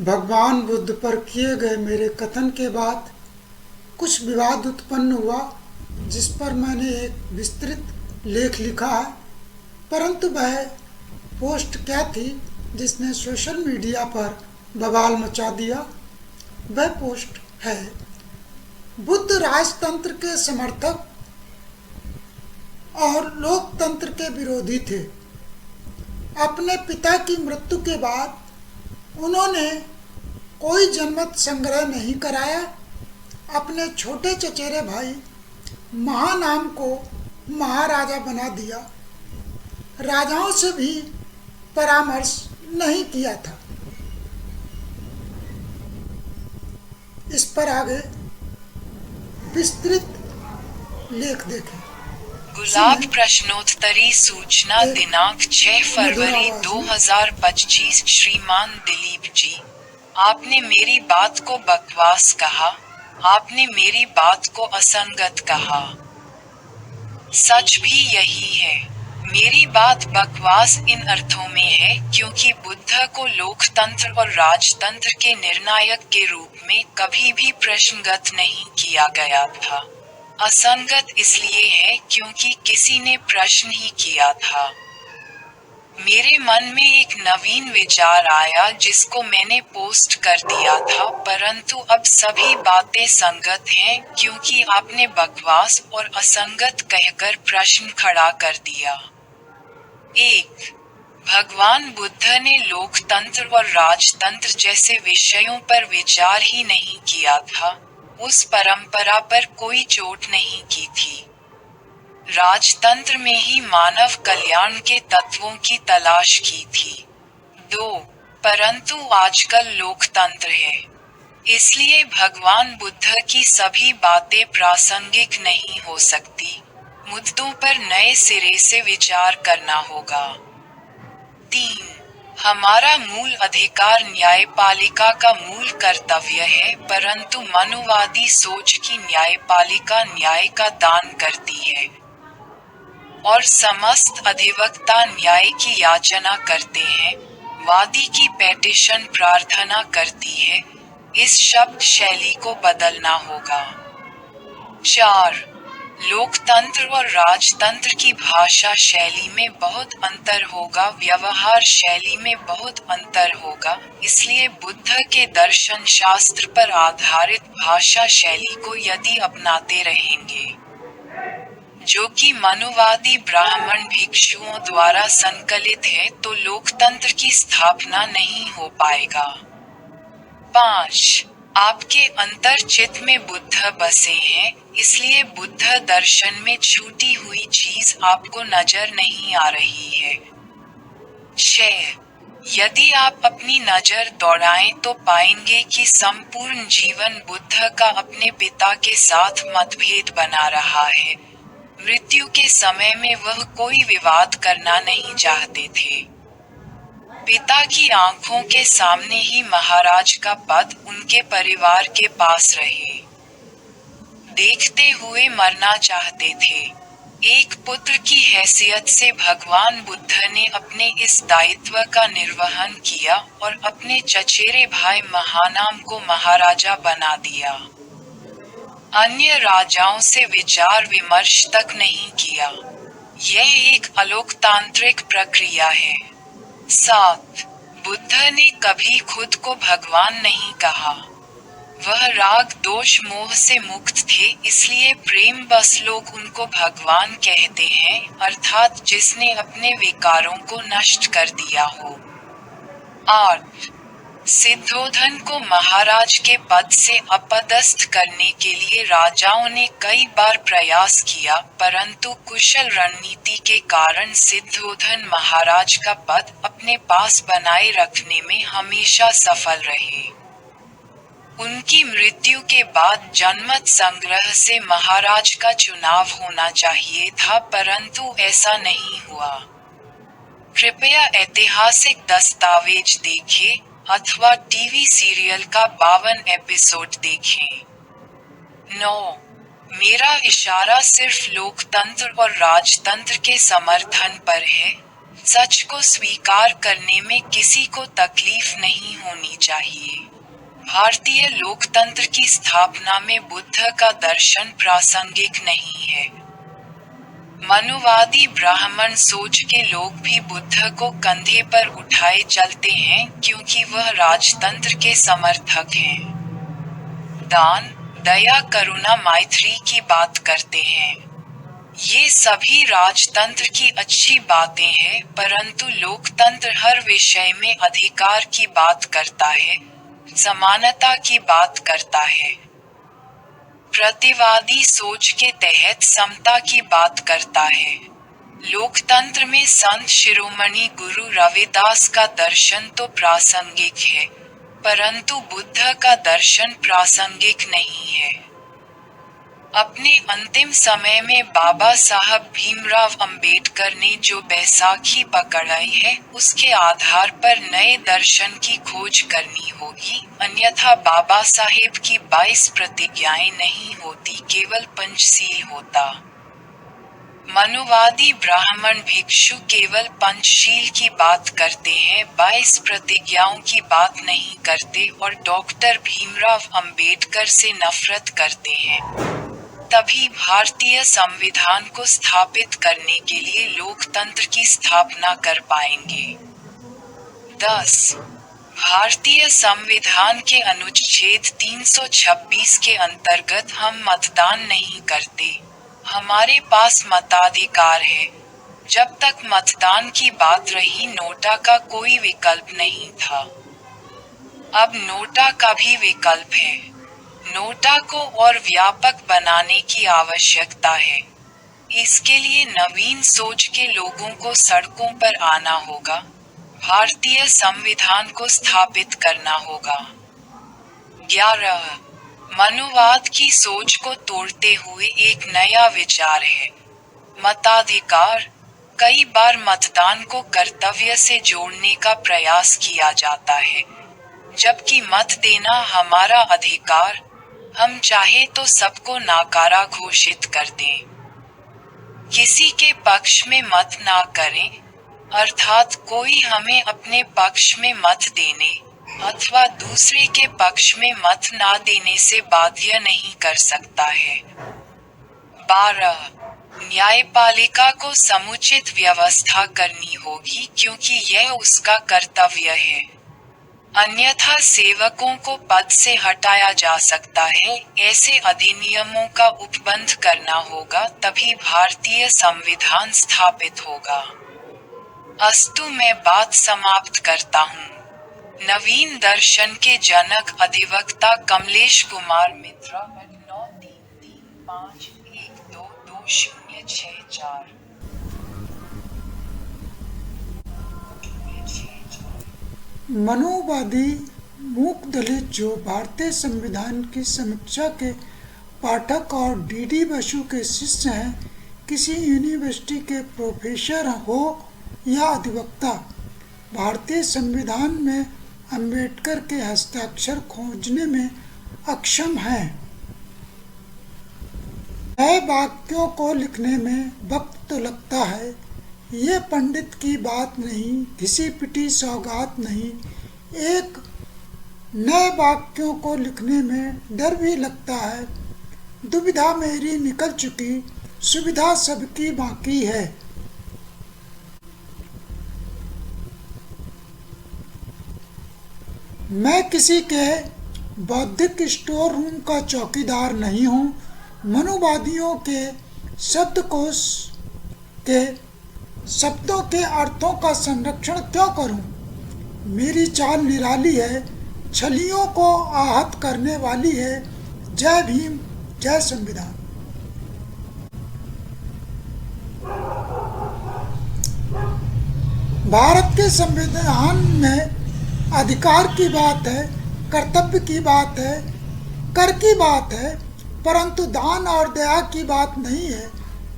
भगवान बुद्ध पर किए गए मेरे कथन के बाद कुछ विवाद उत्पन्न हुआ, जिस पर मैंने एक विस्तृत लेख लिखा है। परंतु वह पोस्ट क्या थी जिसने सोशल मीडिया पर बवाल मचा दिया? वह पोस्ट है, बुद्ध राजतंत्र के समर्थक और लोकतंत्र के विरोधी थे। अपने पिता की मृत्यु के बाद उन्होंने कोई जनमत संग्रह नहीं कराया। अपने छोटे चचेरे भाई महानाम को महाराजा बना दिया। राजाओं से भी परामर्श नहीं किया था। इस पर आगे विस्तृत लेख देखें। गुलाब प्रश्नोत्तरी सूचना दिनांक 6 फरवरी 2025। श्रीमान दिलीप जी, आपने मेरी बात को बकवास कहा। आपने मेरी बात को असंगत कहा। सच भी यही है। मेरी बात बकवास इन अर्थों में है क्योंकि बुद्ध को लोकतंत्र और राजतंत्र के निर्णायक के रूप में कभी भी प्रश्नगत नहीं किया गया था। असंगत इसलिए है क्योंकि किसी ने प्रश्न ही किया था। मेरे मन में एक नवीन विचार आया जिसको मैंने पोस्ट कर दिया था, परंतु अब सभी बातें संगत हैं क्योंकि आपने बकवास और असंगत कहकर प्रश्न खड़ा कर दिया। 1. भगवान बुद्ध ने लोकतंत्र और राजतंत्र जैसे विषयों पर विचार ही नहीं किया था। उस परंपरा पर कोई चोट नहीं की थी। राजतंत्र में ही मानव कल्याण के तत्वों की तलाश की थी। 2. परंतु आजकल लोकतंत्र है, इसलिए भगवान बुद्ध की सभी बातें प्रासंगिक नहीं हो सकती। मुद्दों पर नए सिरे से विचार करना होगा। 3. हमारा मूल अधिकार न्यायपालिका का मूल कर्तव्य है, परंतु मनुवादी सोच की न्यायपालिका न्याय का दान करती है और समस्त अधिवक्ता न्याय की याचना करते हैं। वादी की पेटिशन प्रार्थना करती है। इस शब्द शैली को बदलना होगा। 4. लोकतंत्र और राजतंत्र की भाषा शैली में बहुत अंतर होगा, व्यवहार शैली में बहुत अंतर होगा, इसलिए बुद्ध के दर्शन शास्त्र पर आधारित भाषा शैली को यदि अपनाते रहेंगे, जो कि मनुवादी ब्राह्मण भिक्षुओं द्वारा संकलित है, तो लोकतंत्र की स्थापना नहीं हो पाएगा। 5. आपके अंतर्चित्त में बुद्ध बसे हैं, इसलिए बुद्ध दर्शन में छूटी हुई चीज आपको नजर नहीं आ रही है। 6. यदि आप अपनी नजर दौड़ाएं तो पाएंगे कि संपूर्ण जीवन बुद्ध का अपने पिता के साथ मतभेद बना रहा है। मृत्यु के समय में वह कोई विवाद करना नहीं चाहते थे। पिता की आंखों के सामने ही महाराज का पद उनके परिवार के पास रहे। देखते हुए मरना चाहते थे। एक पुत्र की हैसियत से भगवान बुद्ध ने अपने इस दायित्व का निर्वहन किया और अपने चचेरे भाई महानाम को महाराजा बना दिया। अन्य राजाओं से विचार विमर्श तक नहीं किया। यह एक अलोकतांत्रिक प्रक्रिया है। 7. बुद्ध ने कभी खुद को भगवान नहीं कहा। वह राग दोष मोह से मुक्त थे, इसलिए प्रेम बस लोग उनको भगवान कहते हैं, अर्थात जिसने अपने विकारों को नष्ट कर दिया हो। 8. सिद्धोधन को महाराज के पद से अपदस्थ करने के लिए राजाओं ने कई बार प्रयास किया, परंतु कुशल रणनीति के कारण सिद्धोधन महाराज का पद अपने पास बनाए रखने में हमेशा सफल रहे। उनकी मृत्यु के बाद जनमत संग्रह से महाराज का चुनाव होना चाहिए था, परंतु ऐसा नहीं हुआ। कृपया ऐतिहासिक दस्तावेज देखें अथवा टीवी सीरियल का 52 एपिसोड देखें। 9. मेरा इशारा सिर्फ लोकतंत्र और राजतंत्र के समर्थन पर है, सच को स्वीकार करने में किसी को तकलीफ नहीं होनी चाहिए। भारतीय लोकतंत्र की स्थापना में बुद्ध का दर्शन प्रासंगिक नहीं है। मनुवादी ब्राह्मण सोच के लोग भी बुद्ध को कंधे पर उठाए चलते हैं क्योंकि वह राजतंत्र के समर्थक हैं। दान, दया, करुणा, मैत्री की बात करते हैं। ये सभी राजतंत्र की अच्छी बातें हैं, परंतु लोकतंत्र हर विषय में अधिकार की बात करता है, समानता की बात करता है। प्रतिवादी सोच के तहत समता की बात करता है। लोकतंत्र में संत शिरोमणि गुरु रविदास का दर्शन तो प्रासंगिक है, परंतु बुद्ध का दर्शन प्रासंगिक नहीं है। अपने अंतिम समय में बाबा साहब भीमराव अंबेडकर ने जो बैसाखी पकड़ाई है, उसके आधार पर नए दर्शन की खोज करनी होगी, अन्यथा बाबा साहेब की 22 प्रतिज्ञाएं नहीं होती, केवल पंचशील होता। मनुवादी ब्राह्मण भिक्षु केवल पंचशील की बात करते हैं, 22 प्रतिज्ञाओं की बात नहीं करते और डॉक्टर भीमराव अंबेडकर से नफरत करते हैं। तभी भारतीय संविधान को स्थापित करने के लिए लोकतंत्र की स्थापना कर पाएंगे। 10. भारतीय संविधान के अनुच्छेद 326 के अंतर्गत हम मतदान नहीं करते। हमारे पास मताधिकार है। जब तक मतदान की बात रही, नोटा का कोई विकल्प नहीं था। अब नोटा का भी विकल्प है। नोटा को और व्यापक बनाने की आवश्यकता है। इसके लिए नवीन सोच के लोगों को सड़कों पर आना होगा। भारतीय संविधान को स्थापित करना होगा। 11. मनुवाद की सोच को तोड़ते हुए एक नया विचार है, मताधिकार। कई बार मतदान को कर्तव्य से जोड़ने का प्रयास किया जाता है, जबकि मत देना हमारा अधिकार। हम चाहे तो सबको नाकारा घोषित कर दें, किसी के पक्ष में मत ना करें, अर्थात कोई हमें अपने पक्ष में मत देने अथवा दूसरे के पक्ष में मत ना देने से बाध्य नहीं कर सकता है। 12. न्यायपालिका को समुचित व्यवस्था करनी होगी क्योंकि यह उसका कर्तव्य है, अन्यथा सेवकों को पद से हटाया जा सकता है। ऐसे अधिनियमों का उपबंध करना होगा, तभी भारतीय संविधान स्थापित होगा। अस्तु, मैं बात समाप्त करता हूँ। नवीन दर्शन के जनक अधिवक्ता कमलेश कुमार मित्रा 9335122064। मनोवादी मूक दलित जो भारतीय संविधान की समीक्षा के पाठक और डीडी बसु के शिष्य हैं, किसी यूनिवर्सिटी के प्रोफेसर हो या अधिवक्ता, भारतीय संविधान में अंबेडकर के हस्ताक्षर खोजने में अक्षम हैं। नए वाक्यों को लिखने में वक्त तो लगता है, ये पंडित की बात नहीं, घिसी पिटी सौगात नहीं। एक नए वाक्यों को लिखने में डर भी लगता है। दुविधा मेरी निकल चुकी, सुविधा सबकी बाकी है। मैं किसी के बौद्धिक स्टोर रूम का चौकीदार नहीं हूँ। मनुवादियों के शब्दकोश के शब्दों के अर्थों का संरक्षण क्यों करूं? मेरी चाल निराली है, छलियों को आहत करने वाली है। जय भीम, जय संविधान। भारत के संविधान में अधिकार की बात है, कर्तव्य की बात है, कर की बात है, परंतु दान और दया की बात नहीं है,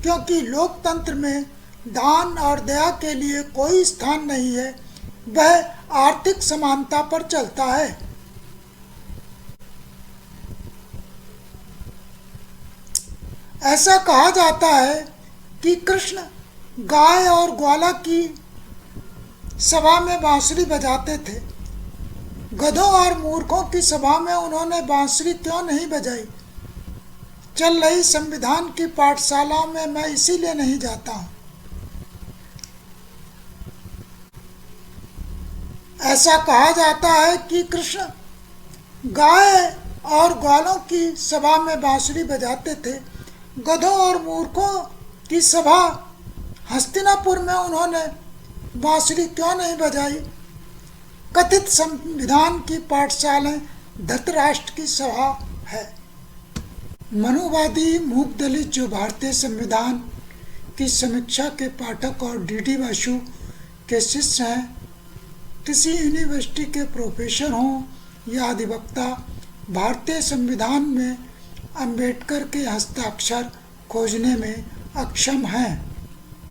क्योंकि लोकतंत्र में दान और दया के लिए कोई स्थान नहीं है। वह आर्थिक समानता पर चलता है। ऐसा कहा जाता है कि कृष्ण गाय और ग्वाला की सभा में बांसुरी बजाते थे। गधों और मूर्खों की सभा में उन्होंने बांसुरी क्यों नहीं बजाई? चल रही संविधान की पाठशाला में मैं इसीलिए नहीं जाता हूँ। ऐसा कहा जाता है कि कृष्ण गाय और ग्वालों की सभा में बांसुरी बजाते थे। गधों और मूर्खों की सभा हस्तिनापुर में उन्होंने बांसुरी क्यों नहीं बजाई? कथित संविधान की पाठशाला धृतराष्ट्र की सभा है। मनुवादी मूक दलित जो भारतीय संविधान की समीक्षा के पाठक और डीडी बसु के शिष्य हैं, किसी यूनिवर्सिटी के प्रोफेसर हों या अधिवक्ता, भारतीय संविधान में अंबेडकर के हस्ताक्षर खोजने में अक्षम हैं।